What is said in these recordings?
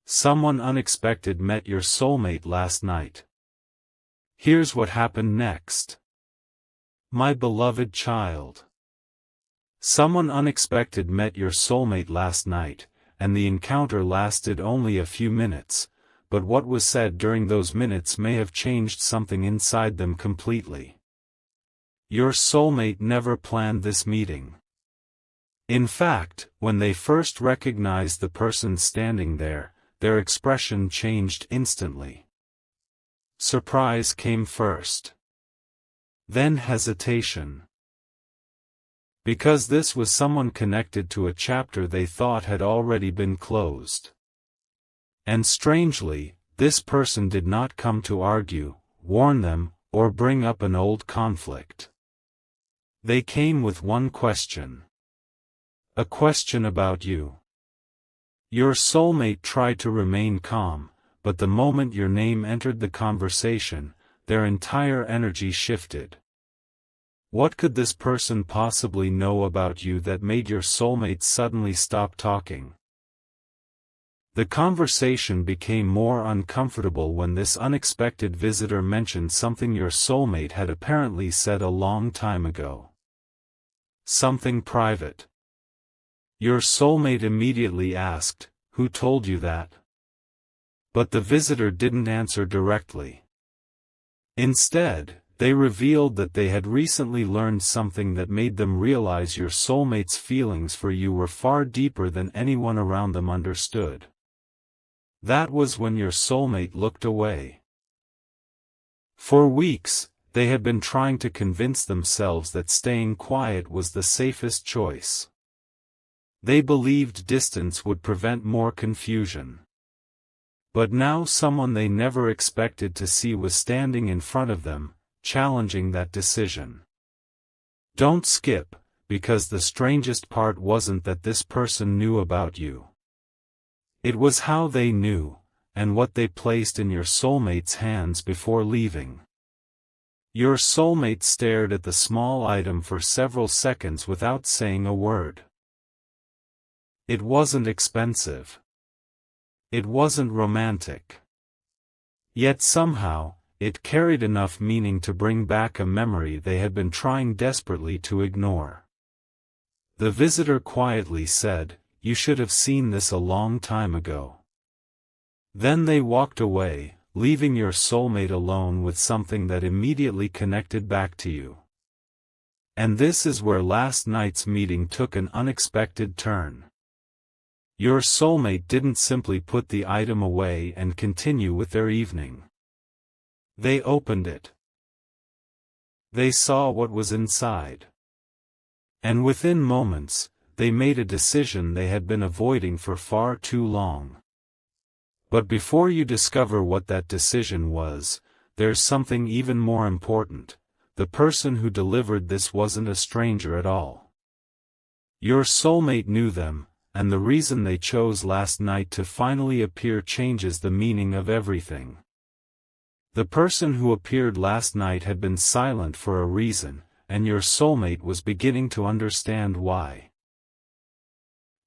Someone unexpected met your soulmate last night. Here's what happened next. My beloved child. Someone unexpected met your soulmate last night, and the encounter lasted only a few minutes, but what was said during those minutes may have changed something inside them completely. Your soulmate never planned this meeting. In fact, when they first recognized the person standing there, their expression changed instantly. Surprise came first. Then hesitation. Because this was someone connected to a chapter they thought had already been closed. And strangely, this person did not come to argue, warn them, or bring up an old conflict. They came with one question. A question about you. Your soulmate tried to remain calm, but the moment your name entered the conversation, their entire energy shifted. What could this person possibly know about you that made your soulmate suddenly stop talking? The conversation became more uncomfortable when this unexpected visitor mentioned something your soulmate had apparently said a long time ago. Something private. Your soulmate immediately asked, "Who told you that?" But the visitor didn't answer directly. Instead, they revealed that they had recently learned something that made them realize your soulmate's feelings for you were far deeper than anyone around them understood. That was when your soulmate looked away. For weeks, they had been trying to convince themselves that staying quiet was the safest choice. They believed distance would prevent more confusion. But now someone they never expected to see was standing in front of them, challenging that decision. Don't skip, because the strangest part wasn't that this person knew about you. It was how they knew, and what they placed in your soulmate's hands before leaving. Your soulmate stared at the small item for several seconds without saying a word. It wasn't expensive. It wasn't romantic. Yet somehow, it carried enough meaning to bring back a memory they had been trying desperately to ignore. The visitor quietly said, "You should have seen this a long time ago." Then they walked away, leaving your soulmate alone with something that immediately connected back to you. And this is where last night's meeting took an unexpected turn. Your soulmate didn't simply put the item away and continue with their evening. They opened it. They saw what was inside. And within moments, they made a decision they had been avoiding for far too long. But before you discover what that decision was, there's something even more important. The person who delivered this wasn't a stranger at all. Your soulmate knew them, and the reason they chose last night to finally appear changes the meaning of everything. The person who appeared last night had been silent for a reason, and your soulmate was beginning to understand why.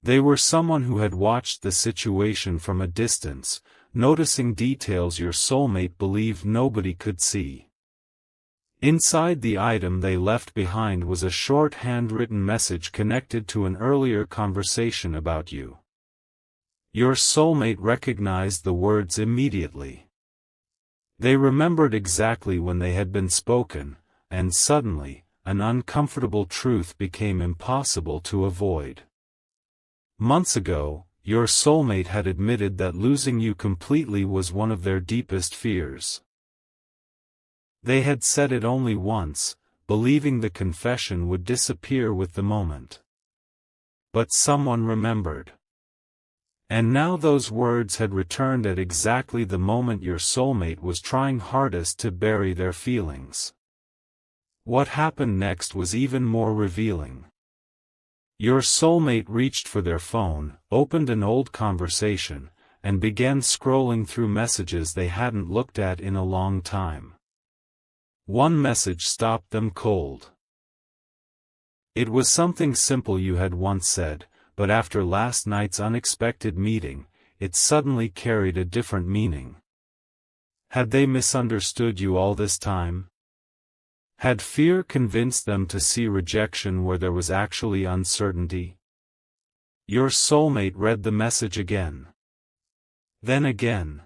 They were someone who had watched the situation from a distance, noticing details your soulmate believed nobody could see. Inside the item they left behind was a short handwritten message connected to an earlier conversation about you. Your soulmate recognized the words immediately. They remembered exactly when they had been spoken, and suddenly, an uncomfortable truth became impossible to avoid. Months ago, your soulmate had admitted that losing you completely was one of their deepest fears. They had said it only once, believing the confession would disappear with the moment. But someone remembered. And now those words had returned at exactly the moment your soulmate was trying hardest to bury their feelings. What happened next was even more revealing. Your soulmate reached for their phone, opened an old conversation, and began scrolling through messages they hadn't looked at in a long time. One message stopped them cold. It was something simple you had once said, but after last night's unexpected meeting, it suddenly carried a different meaning. Had they misunderstood you all this time? Had fear convinced them to see rejection where there was actually uncertainty? Your soulmate read the message again. Then again.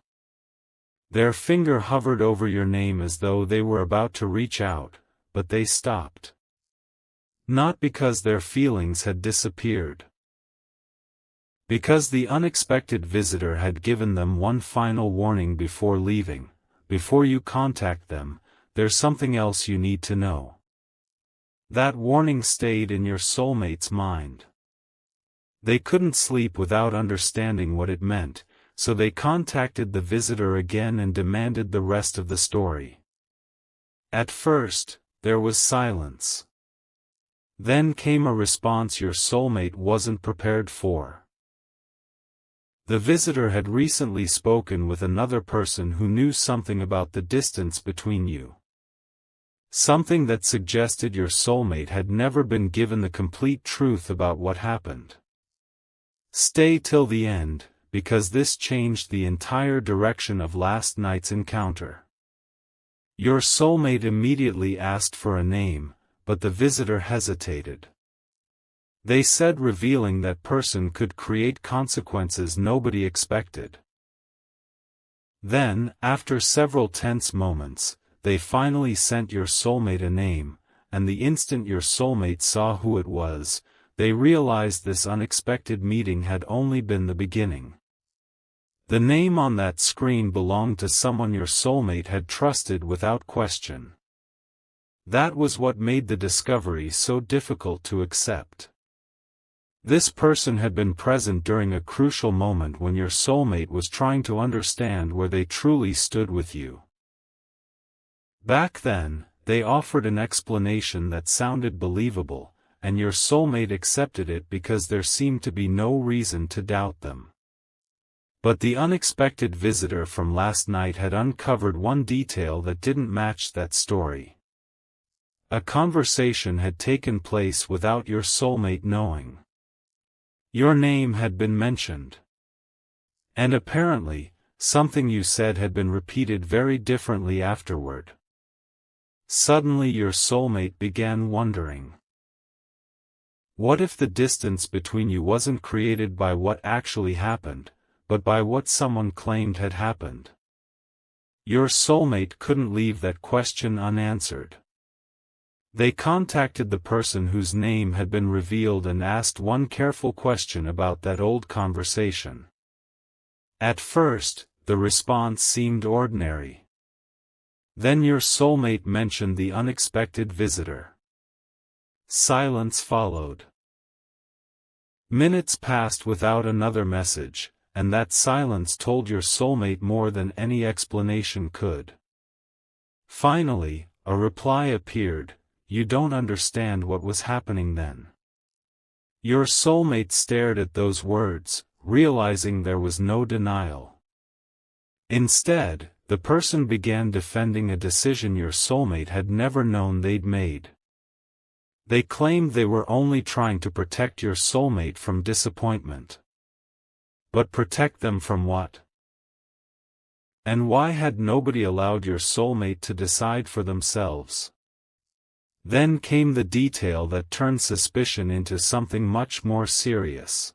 Their finger hovered over your name as though they were about to reach out, but they stopped. Not because their feelings had disappeared. Because the unexpected visitor had given them one final warning before leaving. Before you contact them, there's something else you need to know. That warning stayed in your soulmate's mind. They couldn't sleep without understanding what it meant, so they contacted the visitor again and demanded the rest of the story. At first, there was silence. Then came a response your soulmate wasn't prepared for. The visitor had recently spoken with another person who knew something about the distance between you. Something that suggested your soulmate had never been given the complete truth about what happened. Stay till the end, because this changed the entire direction of last night's encounter. Your soulmate immediately asked for a name, but the visitor hesitated. They said revealing that person could create consequences nobody expected. Then, after several tense moments, they finally sent your soulmate a name, and the instant your soulmate saw who it was, they realized this unexpected meeting had only been the beginning. The name on that screen belonged to someone your soulmate had trusted without question. That was what made the discovery so difficult to accept. This person had been present during a crucial moment when your soulmate was trying to understand where they truly stood with you. Back then, they offered an explanation that sounded believable, and your soulmate accepted it because there seemed to be no reason to doubt them. But the unexpected visitor from last night had uncovered one detail that didn't match that story. A conversation had taken place without your soulmate knowing. Your name had been mentioned. And apparently, something you said had been repeated very differently afterward. Suddenly your soulmate began wondering. What if the distance between you wasn't created by what actually happened, but by what someone claimed had happened? Your soulmate couldn't leave that question unanswered. They contacted the person whose name had been revealed and asked one careful question about that old conversation. At first, the response seemed ordinary. Then your soulmate mentioned the unexpected visitor. Silence followed. Minutes passed without another message, and that silence told your soulmate more than any explanation could. Finally, a reply appeared. You don't understand what was happening then. Your soulmate stared at those words, realizing there was no denial. Instead, the person began defending a decision your soulmate had never known they'd made. They claimed they were only trying to protect your soulmate from disappointment. But protect them from what? And why had nobody allowed your soulmate to decide for themselves? Then came the detail that turned suspicion into something much more serious.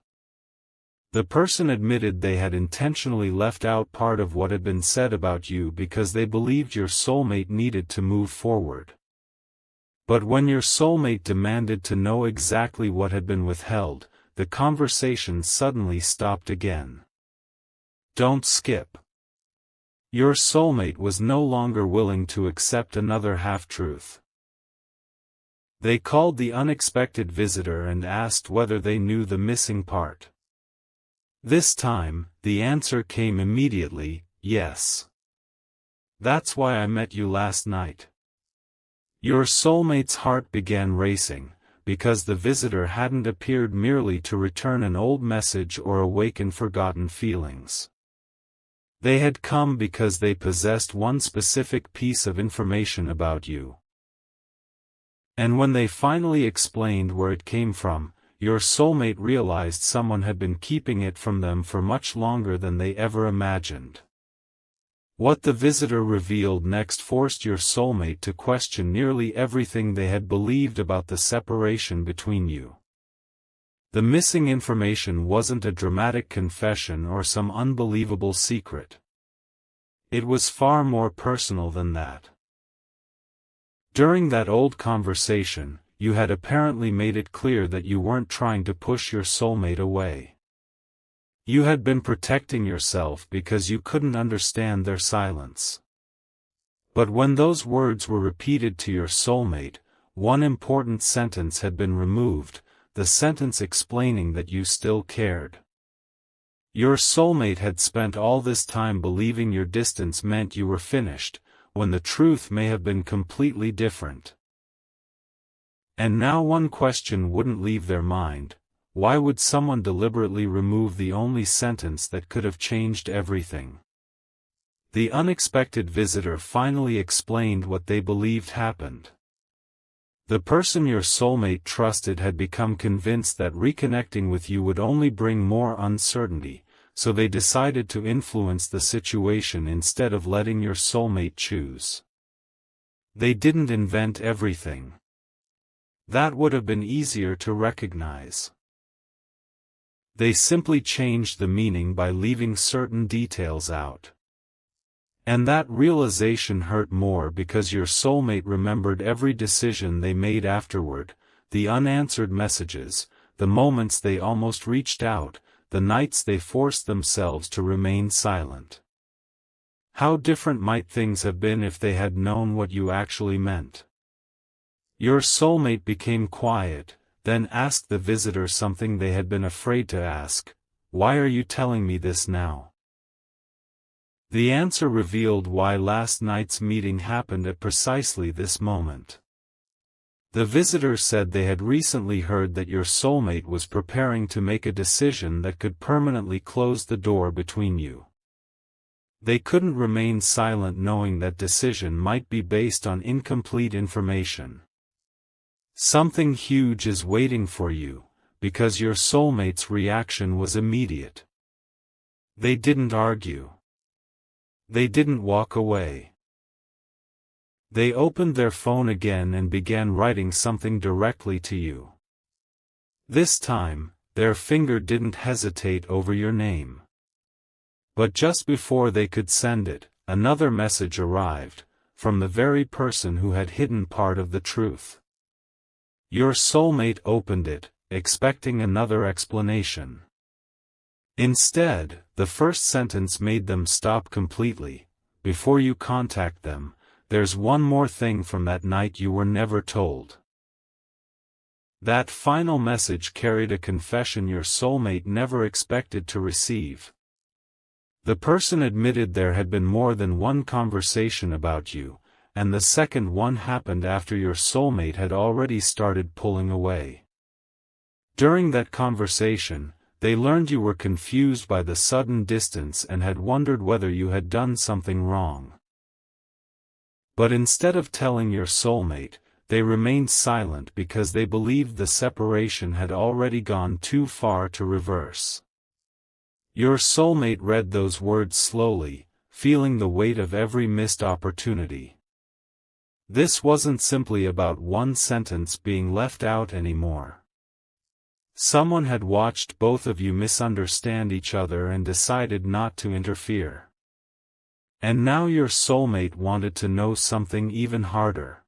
The person admitted they had intentionally left out part of what had been said about you because they believed your soulmate needed to move forward. But when your soulmate demanded to know exactly what had been withheld, the conversation suddenly stopped again. Don't skip. Your soulmate was no longer willing to accept another half-truth. They called the unexpected visitor and asked whether they knew the missing part. This time, the answer came immediately, yes. That's why I met you last night. Your soulmate's heart began racing, because the visitor hadn't appeared merely to return an old message or awaken forgotten feelings. They had come because they possessed one specific piece of information about you. And when they finally explained where it came from, your soulmate realized someone had been keeping it from them for much longer than they ever imagined. What the visitor revealed next forced your soulmate to question nearly everything they had believed about the separation between you. The missing information wasn't a dramatic confession or some unbelievable secret. It was far more personal than that. During that old conversation, you had apparently made it clear that you weren't trying to push your soulmate away. You had been protecting yourself because you couldn't understand their silence. But when those words were repeated to your soulmate, one important sentence had been removed, the sentence explaining that you still cared. Your soulmate had spent all this time believing your distance meant you were finished, when the truth may have been completely different. And now one question wouldn't leave their mind: why would someone deliberately remove the only sentence that could have changed everything? The unexpected visitor finally explained what they believed happened. The person your soulmate trusted had become convinced that reconnecting with you would only bring more uncertainty, so they decided to influence the situation instead of letting your soulmate choose. They didn't invent everything. That would have been easier to recognize. They simply changed the meaning by leaving certain details out. And that realization hurt more because your soulmate remembered every decision they made afterward, the unanswered messages, the moments they almost reached out, the nights they forced themselves to remain silent. How different might things have been if they had known what you actually meant? Your soulmate became quiet, then asked the visitor something they had been afraid to ask: "Why are you telling me this now?" The answer revealed why last night's meeting happened at precisely this moment. The visitor said they had recently heard that your soulmate was preparing to make a decision that could permanently close the door between you. They couldn't remain silent knowing that decision might be based on incomplete information. Something huge is waiting for you, because your soulmate's reaction was immediate. They didn't argue. They didn't walk away. They opened their phone again and began writing something directly to you. This time, their finger didn't hesitate over your name. But just before they could send it, another message arrived, from the very person who had hidden part of the truth. Your soulmate opened it, expecting another explanation. Instead, the first sentence made them stop completely. "Before you contact them, there's one more thing from that night you were never told." That final message carried a confession your soulmate never expected to receive. The person admitted there had been more than one conversation about you, and the second one happened after your soulmate had already started pulling away. During that conversation, they learned you were confused by the sudden distance and had wondered whether you had done something wrong. But instead of telling your soulmate, they remained silent because they believed the separation had already gone too far to reverse. Your soulmate read those words slowly, feeling the weight of every missed opportunity. This wasn't simply about one sentence being left out anymore. Someone had watched both of you misunderstand each other and decided not to interfere. And now your soulmate wanted to know something even harder.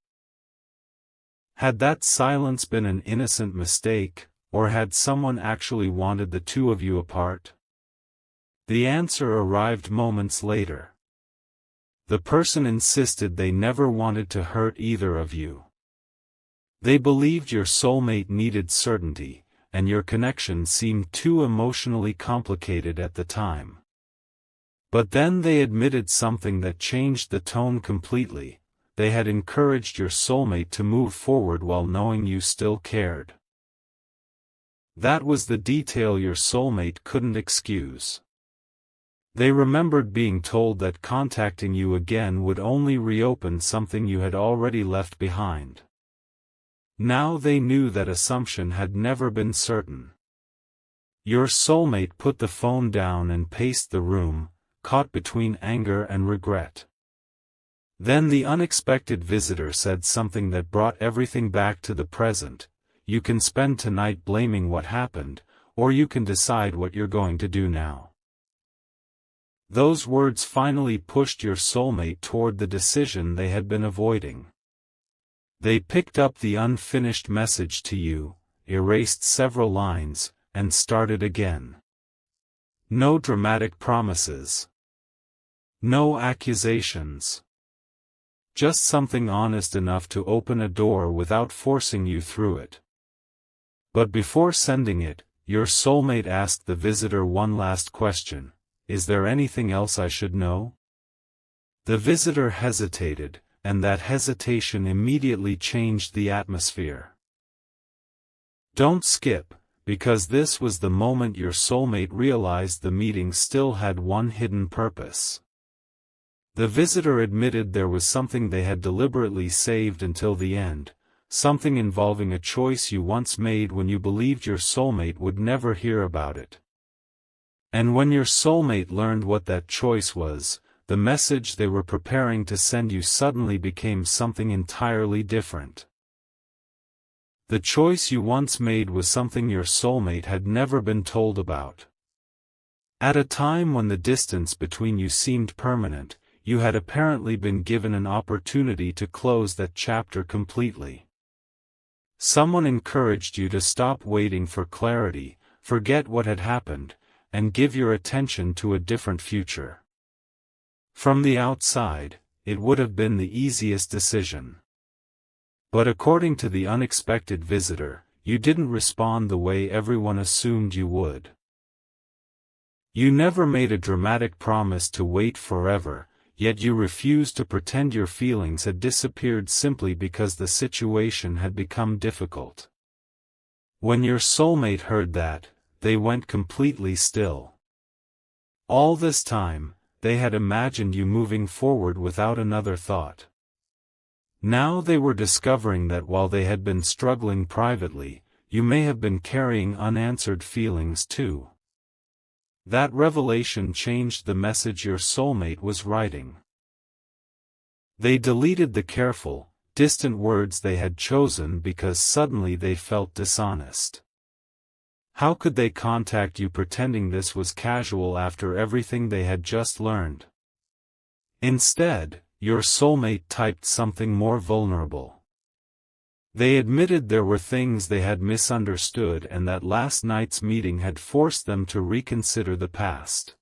Had that silence been an innocent mistake, or had someone actually wanted the two of you apart? The answer arrived moments later. The person insisted they never wanted to hurt either of you. They believed your soulmate needed certainty, and your connection seemed too emotionally complicated at the time. But then they admitted something that changed the tone completely: they had encouraged your soulmate to move forward while knowing you still cared. That was the detail your soulmate couldn't excuse. They remembered being told that contacting you again would only reopen something you had already left behind. Now they knew that assumption had never been certain. Your soulmate put the phone down and paced the room, caught between anger and regret. Then the unexpected visitor said something that brought everything back to the present. You can spend tonight blaming what happened, or you can decide what you're going to do now. Those words finally pushed your soulmate toward the decision they had been avoiding. They picked up the unfinished message to you, erased several lines, and started again. No dramatic promises. No accusations. Just something honest enough to open a door without forcing you through it. But before sending it, your soulmate asked the visitor one last question: is there anything else I should know? The visitor hesitated, and that hesitation immediately changed the atmosphere. Don't skip, because this was the moment your soulmate realized the meeting still had one hidden purpose. The visitor admitted there was something they had deliberately saved until the end, something involving a choice you once made when you believed your soulmate would never hear about it. And when your soulmate learned what that choice was, the message they were preparing to send you suddenly became something entirely different. The choice you once made was something your soulmate had never been told about. At a time when the distance between you seemed permanent, you had apparently been given an opportunity to close that chapter completely. Someone encouraged you to stop waiting for clarity, forget what had happened, and give your attention to a different future. From the outside, it would have been the easiest decision. But according to the unexpected visitor, you didn't respond the way everyone assumed you would. You never made a dramatic promise to wait forever, yet you refused to pretend your feelings had disappeared simply because the situation had become difficult. When your soulmate heard that, they went completely still. All this time, they had imagined you moving forward without another thought. Now they were discovering that while they had been struggling privately, you may have been carrying unanswered feelings too. That revelation changed the message your soulmate was writing. They deleted the careful, distant words they had chosen because suddenly they felt dishonest. How could they contact you pretending this was casual after everything they had just learned? Instead, your soulmate typed something more vulnerable. They admitted there were things they had misunderstood and that last night's meeting had forced them to reconsider the past.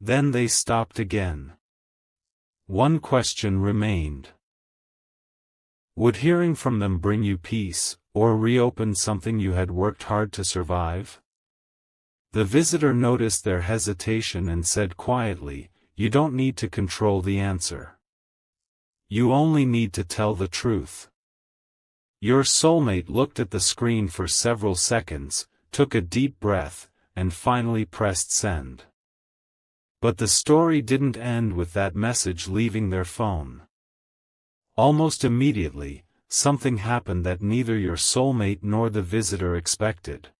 Then they stopped again. One question remained. Would hearing from them bring you peace, or reopen something you had worked hard to survive? The visitor noticed their hesitation and said quietly, "You don't need to control the answer. You only need to tell the truth." Your soulmate looked at the screen for several seconds, took a deep breath, and finally pressed send. But the story didn't end with that message leaving their phone. Almost immediately, something happened that neither your soulmate nor the visitor expected.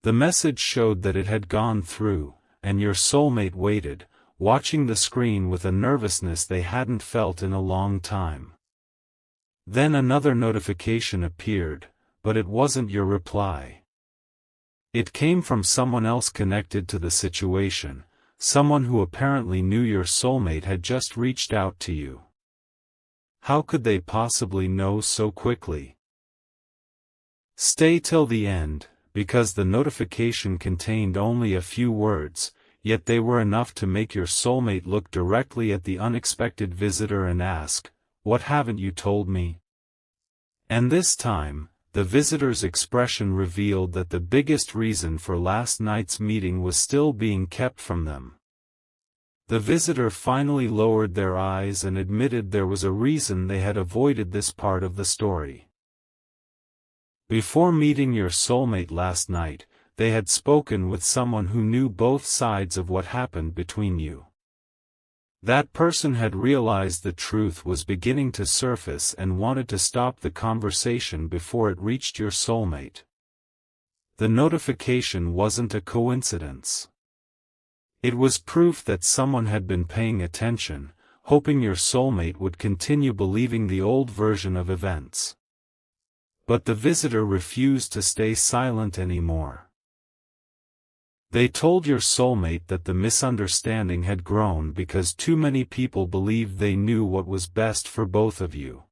The message showed that it had gone through, and your soulmate waited, watching the screen with a nervousness they hadn't felt in a long time. Then another notification appeared, but it wasn't your reply. It came from someone else connected to the situation, someone who apparently knew your soulmate had just reached out to you. How could they possibly know so quickly? Stay till the end, because the notification contained only a few words, yet they were enough to make your soulmate look directly at the unexpected visitor and ask, "What haven't you told me?" And this time, the visitor's expression revealed that the biggest reason for last night's meeting was still being kept from them. The visitor finally lowered their eyes and admitted there was a reason they had avoided this part of the story. Before meeting your soulmate last night, they had spoken with someone who knew both sides of what happened between you. That person had realized the truth was beginning to surface and wanted to stop the conversation before it reached your soulmate. The notification wasn't a coincidence. It was proof that someone had been paying attention, hoping your soulmate would continue believing the old version of events. But the visitor refused to stay silent anymore. They told your soulmate that the misunderstanding had grown because too many people believed they knew what was best for both of you.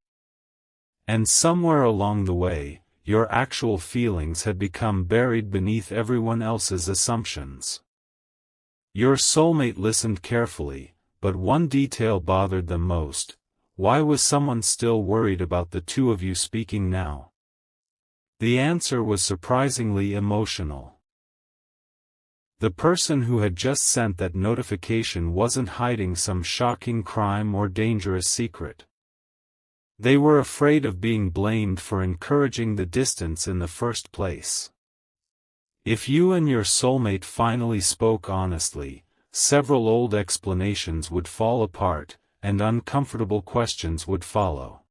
And somewhere along the way, your actual feelings had become buried beneath everyone else's assumptions. Your soulmate listened carefully, but one detail bothered them most. Why was someone still worried about the two of you speaking now? The answer was surprisingly emotional. The person who had just sent that notification wasn't hiding some shocking crime or dangerous secret. They were afraid of being blamed for encouraging the distance in the first place. If you and your soulmate finally spoke honestly, several old explanations would fall apart, and uncomfortable questions would follow.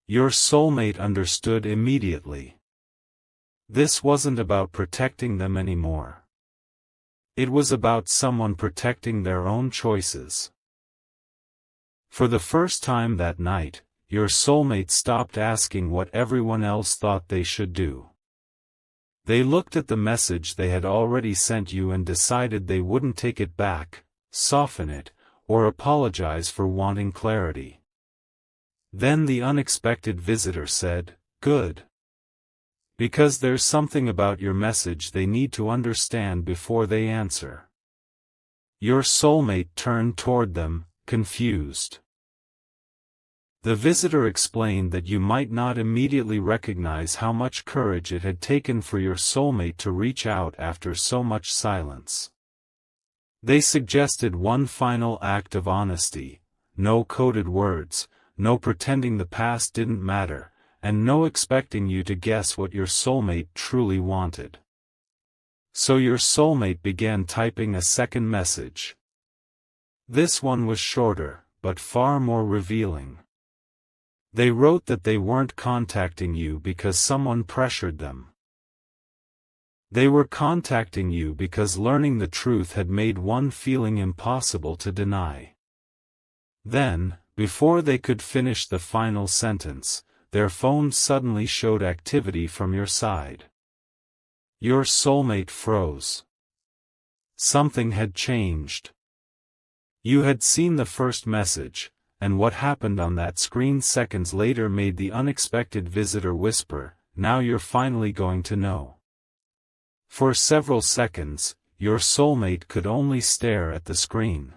Your soulmate understood immediately. This wasn't about protecting them anymore. It was about someone protecting their own choices. For the first time that night, your soulmate stopped asking what everyone else thought they should do. They looked at the message they had already sent you and decided they wouldn't take it back, soften it, or apologize for wanting clarity. Then the unexpected visitor said, "Good. Because there's something about your message they need to understand before they answer." Your soulmate turned toward them, confused. The visitor explained that you might not immediately recognize how much courage it had taken for your soulmate to reach out after so much silence. They suggested one final act of honesty: no coded words, no pretending the past didn't matter, and no expecting you to guess what your soulmate truly wanted. So your soulmate began typing a second message. This one was shorter, but far more revealing. They wrote that they weren't contacting you because someone pressured them. They were contacting you because learning the truth had made one feeling impossible to deny. Then, before they could finish the final sentence, their phone suddenly showed activity from your side. Your soulmate froze. Something had changed. You had seen the first message, and what happened on that screen seconds later made the unexpected visitor whisper, "Now you're finally going to know." For several seconds, your soulmate could only stare at the screen.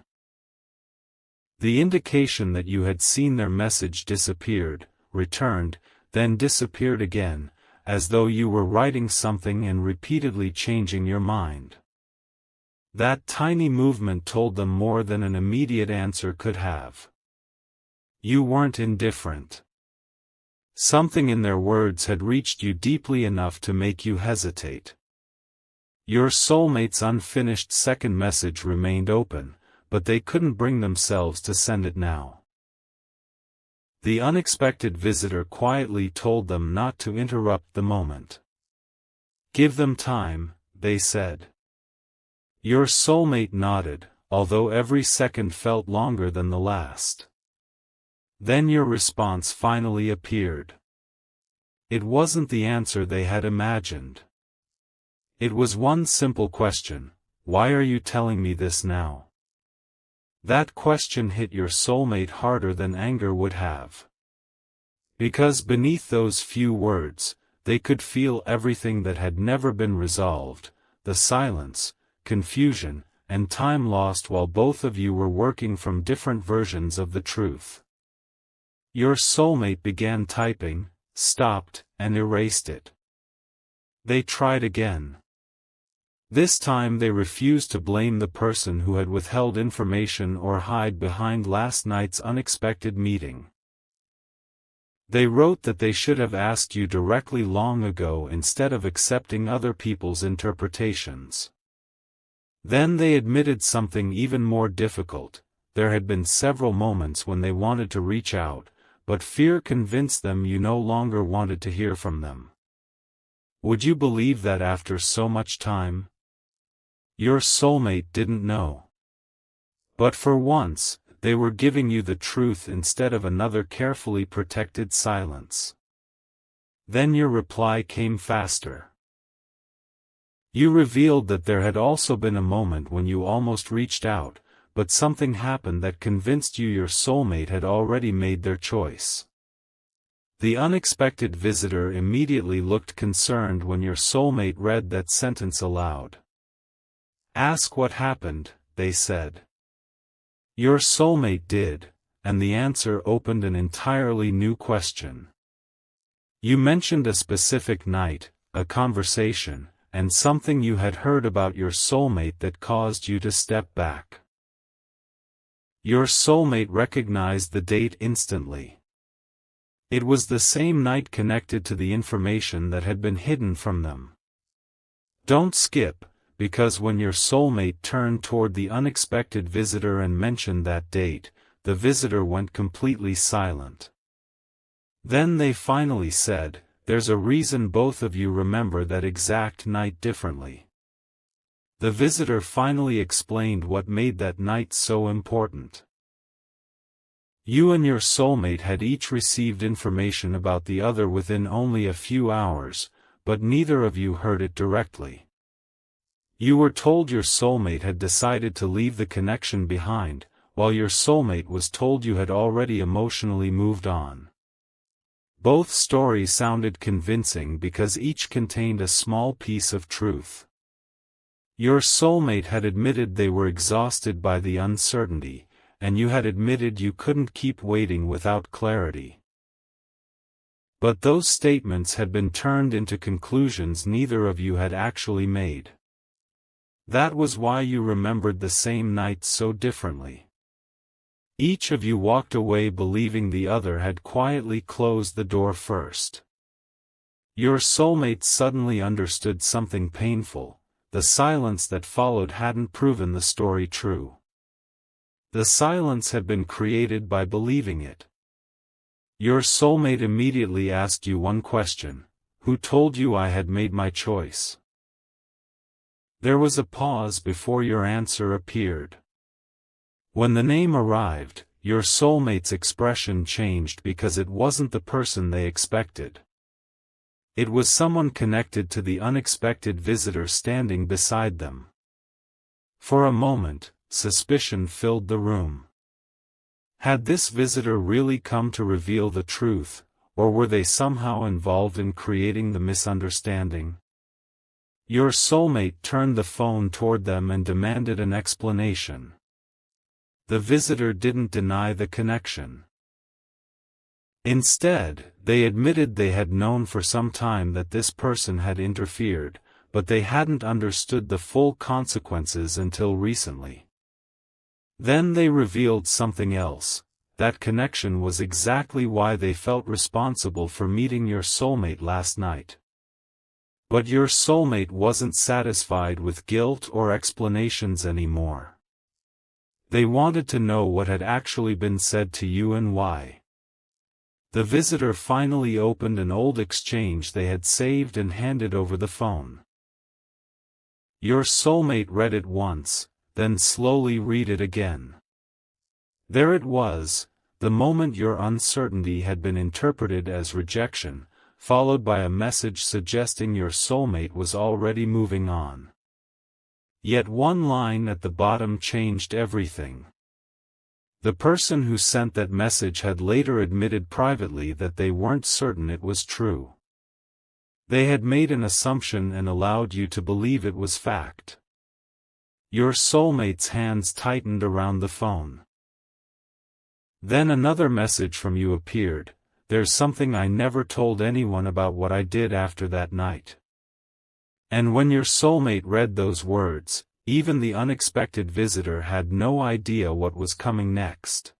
The indication that you had seen their message disappeared, returned, then disappeared again, as though you were writing something and repeatedly changing your mind. That tiny movement told them more than an immediate answer could have. You weren't indifferent. Something in their words had reached you deeply enough to make you hesitate. Your soulmate's unfinished second message remained open, but they couldn't bring themselves to send it now. The unexpected visitor quietly told them not to interrupt the moment. "Give them time," they said. Your soulmate nodded, although every second felt longer than the last. Then your response finally appeared. It wasn't the answer they had imagined. It was one simple question: why are you telling me this now? That question hit your soulmate harder than anger would have. Because beneath those few words, they could feel everything that had never been resolved: the silence, confusion, and time lost while both of you were working from different versions of the truth. Your soulmate began typing, stopped, and erased it. They tried again. This time they refused to blame the person who had withheld information or hide behind last night's unexpected meeting. They wrote that they should have asked you directly long ago instead of accepting other people's interpretations. Then they admitted something even more difficult: there had been several moments when they wanted to reach out, but fear convinced them you no longer wanted to hear from them. Would you believe that after so much time? Your soulmate didn't know. But for once, they were giving you the truth instead of another carefully protected silence. Then your reply came faster. You revealed that there had also been a moment when you almost reached out, but something happened that convinced you your soulmate had already made their choice. The unexpected visitor immediately looked concerned when your soulmate read that sentence aloud. Ask what happened, they said. Your soulmate did, and the answer opened an entirely new question. You mentioned a specific night, a conversation, and something you had heard about your soulmate that caused you to step back. Your soulmate recognized the date instantly. It was the same night connected to the information that had been hidden from them. Don't skip, because when your soulmate turned toward the unexpected visitor and mentioned that date, the visitor went completely silent. Then they finally said, "There's a reason both of you remember that exact night differently." The visitor finally explained what made that night so important. You and your soulmate had each received information about the other within only a few hours, but neither of you heard it directly. You were told your soulmate had decided to leave the connection behind, while your soulmate was told you had already emotionally moved on. Both stories sounded convincing because each contained a small piece of truth. Your soulmate had admitted they were exhausted by the uncertainty, and you had admitted you couldn't keep waiting without clarity. But those statements had been turned into conclusions neither of you had actually made. That was why you remembered the same night so differently. Each of you walked away believing the other had quietly closed the door first. Your soulmate suddenly understood something painful. The silence that followed hadn't proven the story true. The silence had been created by believing it. Your soulmate immediately asked you one question: who told you I had made my choice? There was a pause before your answer appeared. When the name arrived, your soulmate's expression changed because it wasn't the person they expected. It was someone connected to the unexpected visitor standing beside them. For a moment, suspicion filled the room. Had this visitor really come to reveal the truth, or were they somehow involved in creating the misunderstanding? Your soulmate turned the phone toward them and demanded an explanation. The visitor didn't deny the connection. Instead, they admitted they had known for some time that this person had interfered, but they hadn't understood the full consequences until recently. Then they revealed something else. That connection was exactly why they felt responsible for meeting your soulmate last night. But your soulmate wasn't satisfied with guilt or explanations anymore. They wanted to know what had actually been said to you and why. The visitor finally opened an old exchange they had saved and handed over the phone. Your soulmate read it once, then slowly read it again. There it was, the moment your uncertainty had been interpreted as rejection, followed by a message suggesting your soulmate was already moving on. Yet one line at the bottom changed everything. The person who sent that message had later admitted privately that they weren't certain it was true. They had made an assumption and allowed you to believe it was fact. Your soulmate's hands tightened around the phone. Then another message from you appeared: "There's something I never told anyone about what I did after that night." And when your soulmate read those words, even the unexpected visitor had no idea what was coming next.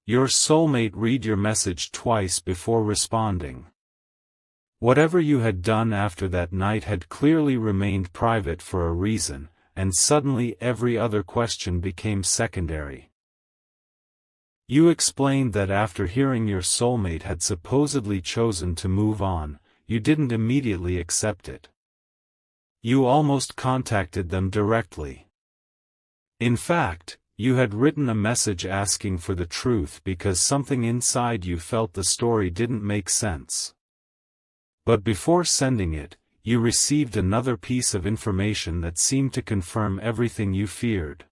Your soulmate read your message twice before responding. Whatever you had done after that night had clearly remained private for a reason, and suddenly every other question became secondary. You explained that after hearing your soulmate had supposedly chosen to move on, you didn't immediately accept it. You almost contacted them directly. In fact, you had written a message asking for the truth because something inside you felt the story didn't make sense. But before sending it, you received another piece of information that seemed to confirm everything you feared.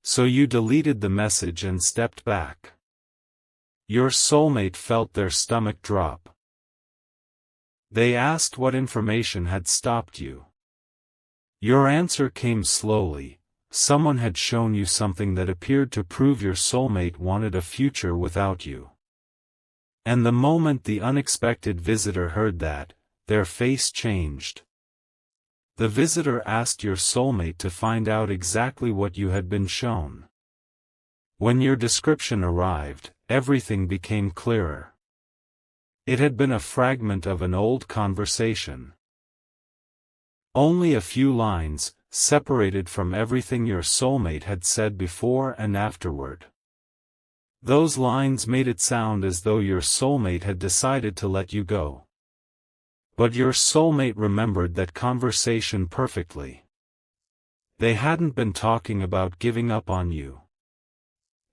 So you deleted the message and stepped back. Your soulmate felt their stomach drop. They asked what information had stopped you. Your answer came slowly. Someone had shown you something that appeared to prove your soulmate wanted a future without you. And the moment the unexpected visitor heard that, their face changed. The visitor asked your soulmate to find out exactly what you had been shown. When your description arrived, everything became clearer. It had been a fragment of an old conversation. Only a few lines, separated from everything your soulmate had said before and afterward. Those lines made it sound as though your soulmate had decided to let you go. But your soulmate remembered that conversation perfectly. They hadn't been talking about giving up on you.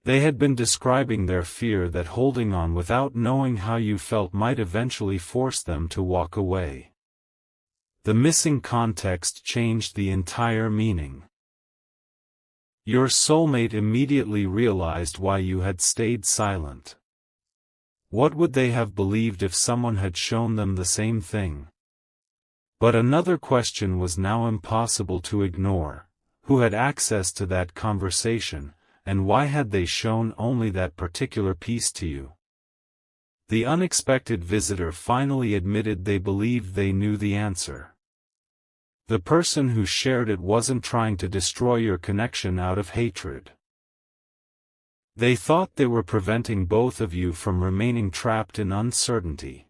They had been describing their fear that holding on without knowing how you felt might eventually force them to walk away. The missing context changed the entire meaning. Your soulmate immediately realized why you had stayed silent. What would they have believed if someone had shown them the same thing? But another question was now impossible to ignore. Who had access to that conversation, and why had they shown only that particular piece to you? The unexpected visitor finally admitted they believed they knew the answer. The person who shared it wasn't trying to destroy your connection out of hatred. They thought they were preventing both of you from remaining trapped in uncertainty.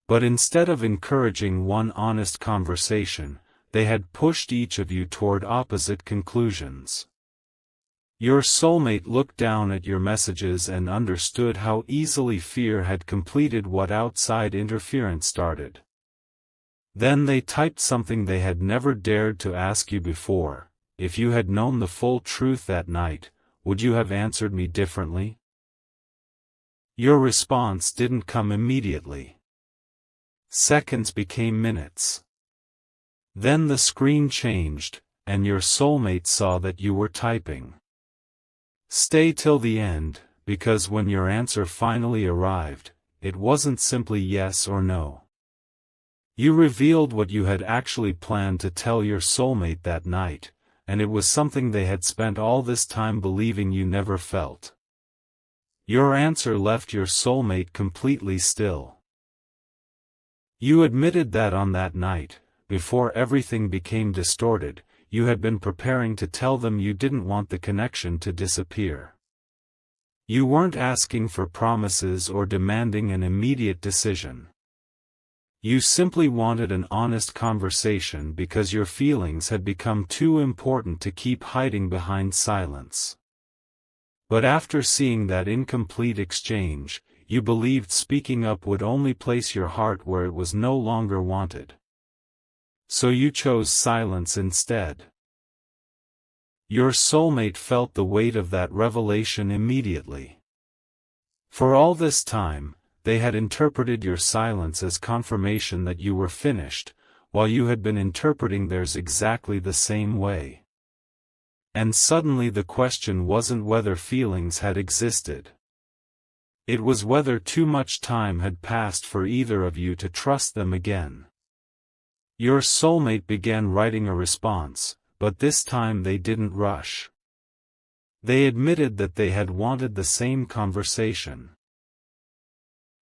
But instead of encouraging one honest conversation, they had pushed each of you toward opposite conclusions. Your soulmate looked down at your messages and understood how easily fear had completed what outside interference started. Then they typed something they had never dared to ask you before: if you had known the full truth that night, would you have answered me differently? Your response didn't come immediately. Seconds became minutes. Then the screen changed, and your soulmate saw that you were typing. Stay till the end, because when your answer finally arrived, it wasn't simply yes or no. You revealed what you had actually planned to tell your soulmate that night, and it was something they had spent all this time believing you never felt. Your answer left your soulmate completely still. You admitted that on that night, before everything became distorted, you had been preparing to tell them you didn't want the connection to disappear. You weren't asking for promises or demanding an immediate decision. You simply wanted an honest conversation because your feelings had become too important to keep hiding behind silence. But after seeing that incomplete exchange, you believed speaking up would only place your heart where it was no longer wanted. So you chose silence instead. Your soulmate felt the weight of that revelation immediately. For all this time, they had interpreted your silence as confirmation that you were finished, while you had been interpreting theirs exactly the same way. And suddenly the question wasn't whether feelings had existed. It was whether too much time had passed for either of you to trust them again. Your soulmate began writing a response, but this time they didn't rush. They admitted that they had wanted the same conversation.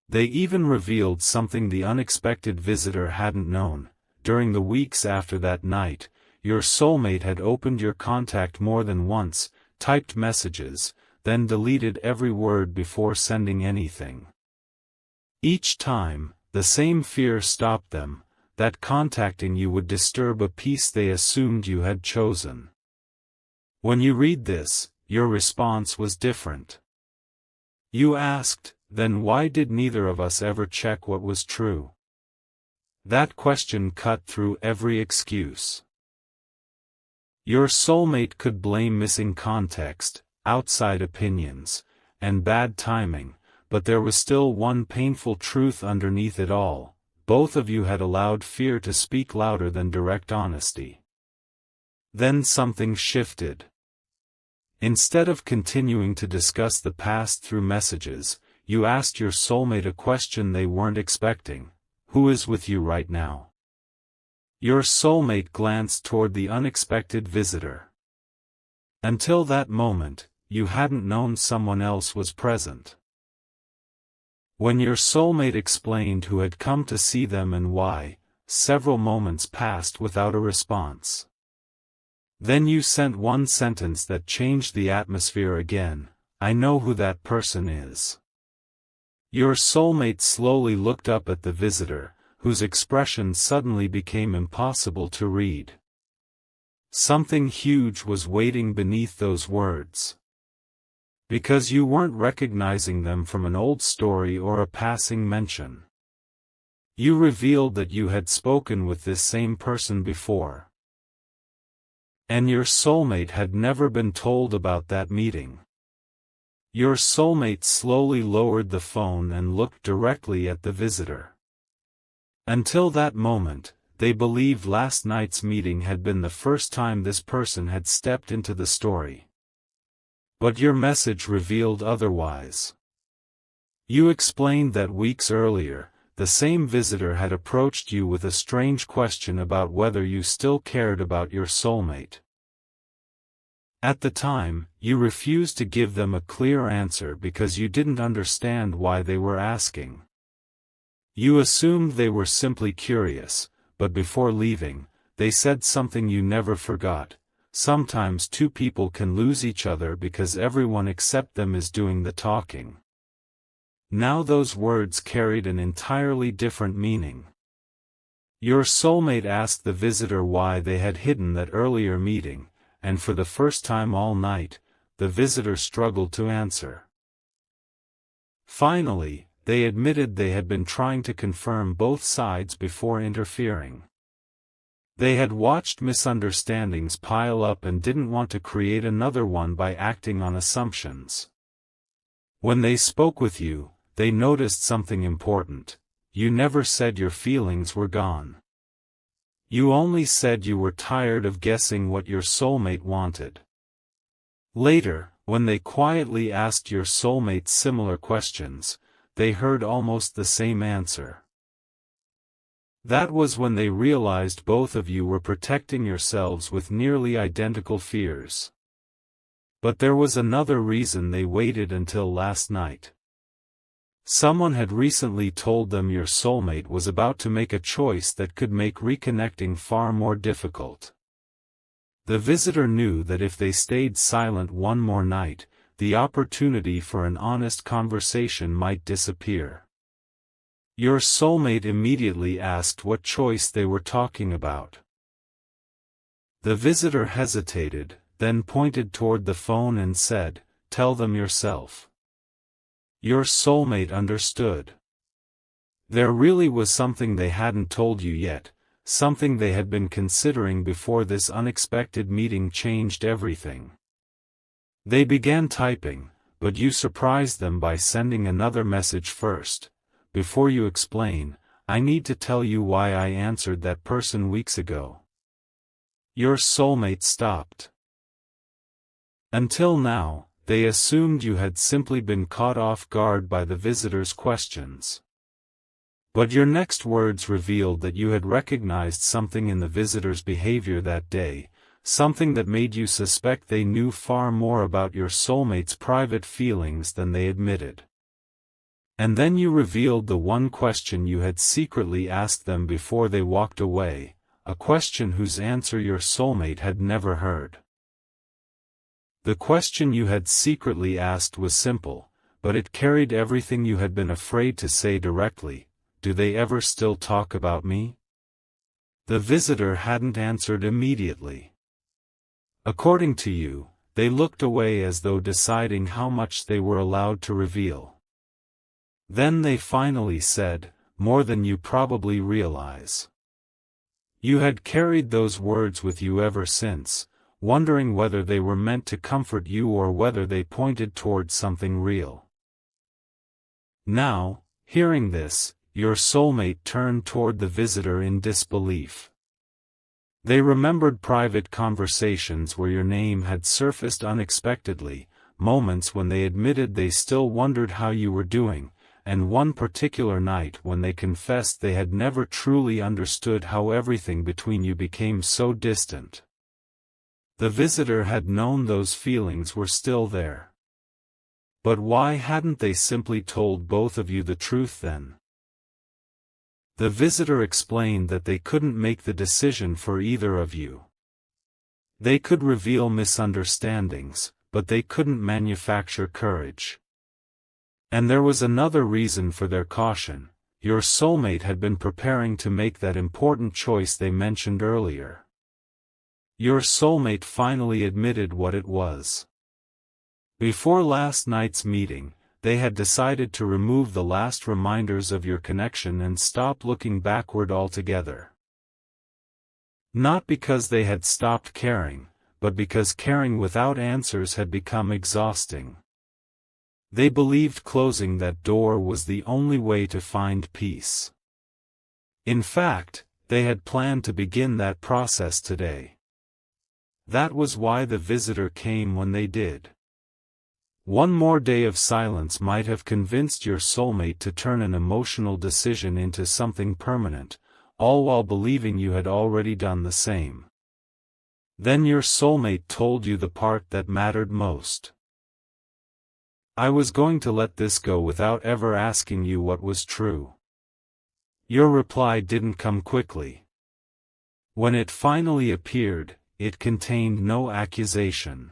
They even revealed something the unexpected visitor hadn't known. During the weeks after that night, your soulmate had opened your contact more than once, typed messages, then deleted every word before sending anything. Each time, the same fear stopped them, that contacting you would disturb a peace they assumed you had chosen. When you read this, your response was different. You asked, then why did neither of us ever check what was true? That question cut through every excuse. Your soulmate could blame missing context, outside opinions, and bad timing, but there was still one painful truth underneath it all: both of you had allowed fear to speak louder than direct honesty. Then something shifted. Instead of continuing to discuss the past through messages, you asked your soulmate a question they weren't expecting: who is with you right now? Your soulmate glanced toward the unexpected visitor. Until that moment, you hadn't known someone else was present. When your soulmate explained who had come to see them and why, several moments passed without a response. Then you sent one sentence that changed the atmosphere again: I know who that person is. Your soulmate slowly looked up at the visitor, whose expression suddenly became impossible to read. Something huge was waiting beneath those words. Because you weren't recognizing them from an old story or a passing mention. You revealed that you had spoken with this same person before. And your soulmate had never been told about that meeting. Your soulmate slowly lowered the phone and looked directly at the visitor. Until that moment, they believed last night's meeting had been the first time this person had stepped into the story. But your message revealed otherwise. You explained that weeks earlier, the same visitor had approached you with a strange question about whether you still cared about your soulmate. At the time, you refused to give them a clear answer because you didn't understand why they were asking. You assumed they were simply curious, but before leaving, they said something you never forgot: sometimes two people can lose each other because everyone except them is doing the talking. Now those words carried an entirely different meaning. Your soulmate asked the visitor why they had hidden that earlier meeting, and for the first time all night, the visitor struggled to answer. Finally, they admitted they had been trying to confirm both sides before interfering. They had watched misunderstandings pile up and didn't want to create another one by acting on assumptions. When they spoke with you, they noticed something important: you never said your feelings were gone. You only said you were tired of guessing what your soulmate wanted. Later, when they quietly asked your soulmate similar questions, they heard almost the same answer. That was when they realized both of you were protecting yourselves with nearly identical fears. But there was another reason they waited until last night. Someone had recently told them your soulmate was about to make a choice that could make reconnecting far more difficult. The visitor knew that if they stayed silent one more night, the opportunity for an honest conversation might disappear. Your soulmate immediately asked what choice they were talking about. The visitor hesitated, then pointed toward the phone and said, "Tell them yourself." Your soulmate understood. There really was something they hadn't told you yet, something they had been considering before this unexpected meeting changed everything. They began typing, but you surprised them by sending another message first. "Before you explain, I need to tell you why I answered that person weeks ago." Your soulmate stopped. Until now, they assumed you had simply been caught off guard by the visitor's questions. But your next words revealed that you had recognized something in the visitor's behavior that day, something that made you suspect they knew far more about your soulmate's private feelings than they admitted. And then you revealed the one question you had secretly asked them before they walked away, a question whose answer your soulmate had never heard. The question you had secretly asked was simple, but it carried everything you had been afraid to say directly: "Do they ever still talk about me?" The visitor hadn't answered immediately. According to you, they looked away as though deciding how much they were allowed to reveal. Then they finally said, "More than you probably realize." You had carried those words with you ever since, wondering whether they were meant to comfort you or whether they pointed towards something real. Now, hearing this, your soulmate turned toward the visitor in disbelief. They remembered private conversations where your name had surfaced unexpectedly, moments when they admitted they still wondered how you were doing, and one particular night when they confessed they had never truly understood how everything between you became so distant. The visitor had known those feelings were still there. But why hadn't they simply told both of you the truth then? The visitor explained that they couldn't make the decision for either of you. They could reveal misunderstandings, but they couldn't manufacture courage. And there was another reason for their caution: your soulmate had been preparing to make that important choice they mentioned earlier. Your soulmate finally admitted what it was. Before last night's meeting, they had decided to remove the last reminders of your connection and stop looking backward altogether. Not because they had stopped caring, but because caring without answers had become exhausting. They believed closing that door was the only way to find peace. In fact, they had planned to begin that process today. That was why the visitor came when they did. One more day of silence might have convinced your soulmate to turn an emotional decision into something permanent, all while believing you had already done the same. Then your soulmate told you the part that mattered most. "I was going to let this go without ever asking you what was true." Your reply didn't come quickly. When it finally appeared, it contained no accusation.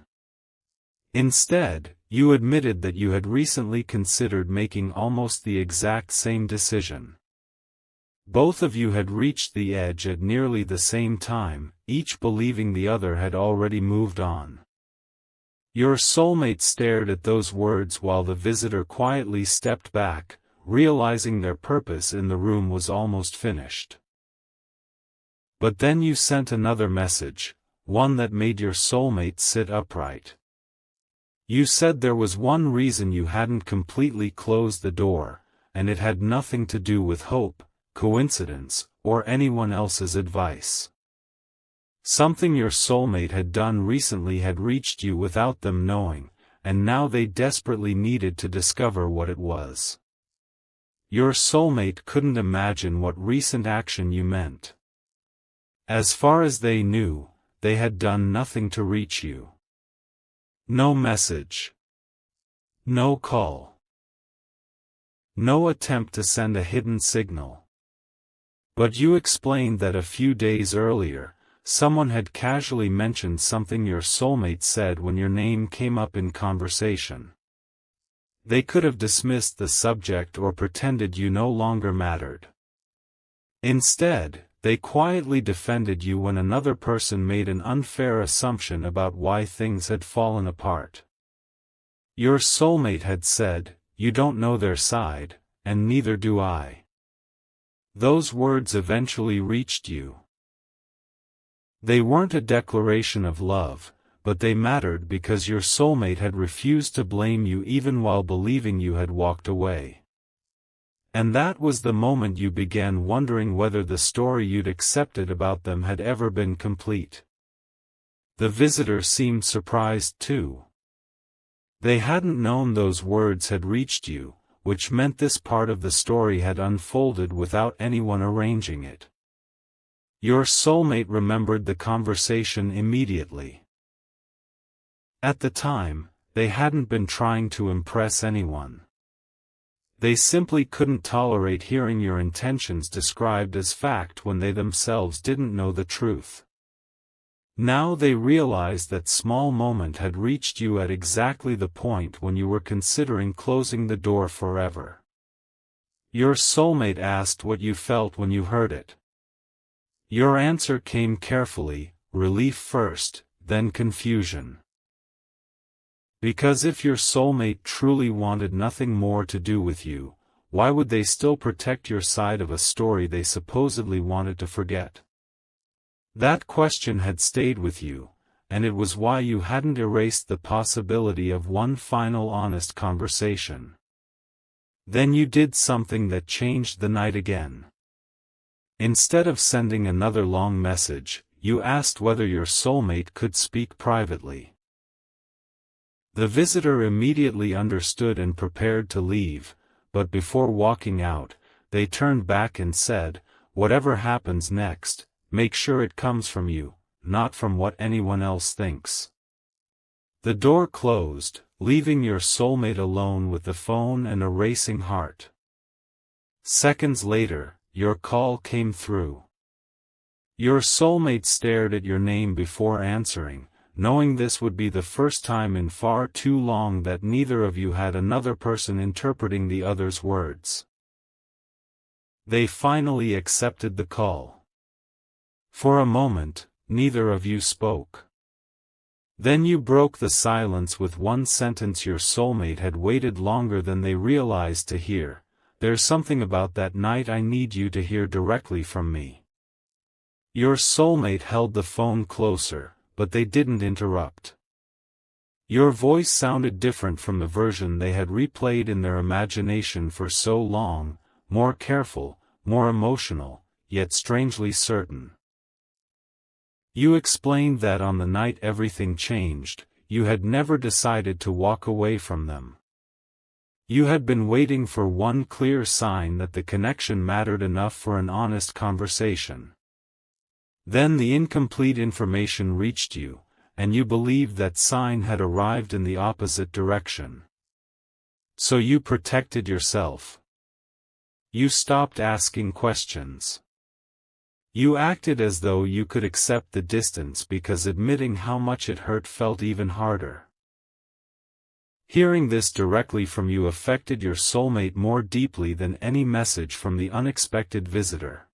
Instead, you admitted that you had recently considered making almost the exact same decision. Both of you had reached the edge at nearly the same time, each believing the other had already moved on. Your soulmate stared at those words while the visitor quietly stepped back, realizing their purpose in the room was almost finished. But then you sent another message, one that made your soulmate sit upright. You said there was one reason you hadn't completely closed the door, and it had nothing to do with hope, coincidence, or anyone else's advice. Something your soulmate had done recently had reached you without them knowing, and now they desperately needed to discover what it was. Your soulmate couldn't imagine what recent action you meant. As far as they knew, they had done nothing to reach you. No message. No call. No attempt to send a hidden signal. But you explained that a few days earlier, someone had casually mentioned something your soulmate said when your name came up in conversation. They could have dismissed the subject or pretended you no longer mattered. Instead, they quietly defended you when another person made an unfair assumption about why things had fallen apart. Your soulmate had said, "You don't know their side, and neither do I." Those words eventually reached you. They weren't a declaration of love, but they mattered because your soulmate had refused to blame you even while believing you had walked away. And that was the moment you began wondering whether the story you'd accepted about them had ever been complete. The visitor seemed surprised too. They hadn't known those words had reached you, which meant this part of the story had unfolded without anyone arranging it. Your soulmate remembered the conversation immediately. At the time, they hadn't been trying to impress anyone. They simply couldn't tolerate hearing your intentions described as fact when they themselves didn't know the truth. Now they realized that small moment had reached you at exactly the point when you were considering closing the door forever. Your soulmate asked what you felt when you heard it. Your answer came carefully, relief first, then confusion. Because if your soulmate truly wanted nothing more to do with you, why would they still protect your side of a story they supposedly wanted to forget? That question had stayed with you, and it was why you hadn't erased the possibility of one final honest conversation. Then you did something that changed the night again. Instead of sending another long message, you asked whether your soulmate could speak privately. The visitor immediately understood and prepared to leave, but before walking out, they turned back and said, "Whatever happens next, make sure it comes from you, not from what anyone else thinks." The door closed, leaving your soulmate alone with the phone and a racing heart. Seconds later, your call came through. Your soulmate stared at your name before answering, knowing this would be the first time in far too long that neither of you had another person interpreting the other's words. They finally accepted the call. For a moment, neither of you spoke. Then you broke the silence with one sentence. Your soulmate had waited longer than they realized to hear. "There's something about that night I need you to hear directly from me." Your soulmate held the phone closer, but they didn't interrupt. Your voice sounded different from the version they had replayed in their imagination for so long, more careful, more emotional, yet strangely certain. You explained that on the night everything changed, you had never decided to walk away from them. You had been waiting for one clear sign that the connection mattered enough for an honest conversation. Then the incomplete information reached you, and you believed that sign had arrived in the opposite direction. So you protected yourself. You stopped asking questions. You acted as though you could accept the distance because admitting how much it hurt felt even harder. Hearing this directly from you affected your soulmate more deeply than any message from the unexpected visitor.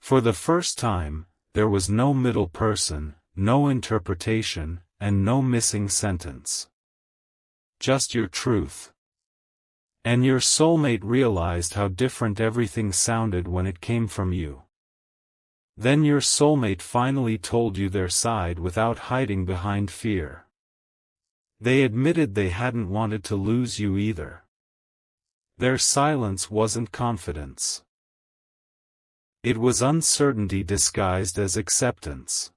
For the first time, there was no middle person, no interpretation, and no missing sentence. Just your truth. And your soulmate realized how different everything sounded when it came from you. Then your soulmate finally told you their side without hiding behind fear. They admitted they hadn't wanted to lose you either. Their silence wasn't confidence. It was uncertainty disguised as acceptance.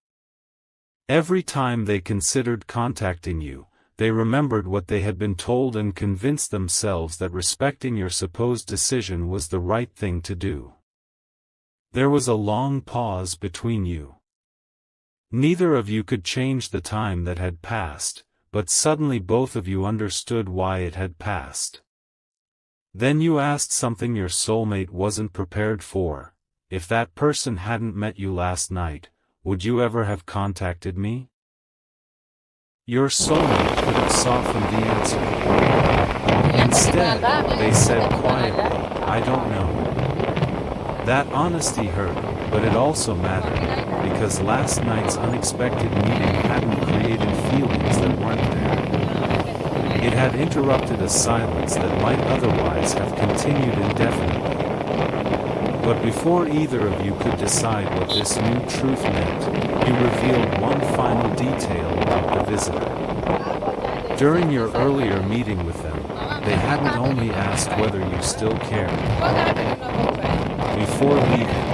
Every time they considered contacting you, they remembered what they had been told and convinced themselves that respecting your supposed decision was the right thing to do. There was a long pause between you. Neither of you could change the time that had passed, but suddenly both of you understood why it had passed. Then you asked something your soulmate wasn't prepared for. "If that person hadn't met you last night, would you ever have contacted me?" Your soulmate could have softened the answer. Instead, they said quietly, "I don't know." That honesty hurt, but it also mattered, because last night's unexpected meeting hadn't created feelings that weren't there. It had interrupted a silence that might otherwise have continued indefinitely. But before either of you could decide what this new truth meant, you revealed one final detail about the visitor. During your earlier meeting with them, they hadn't only asked whether you still cared. Before leaving,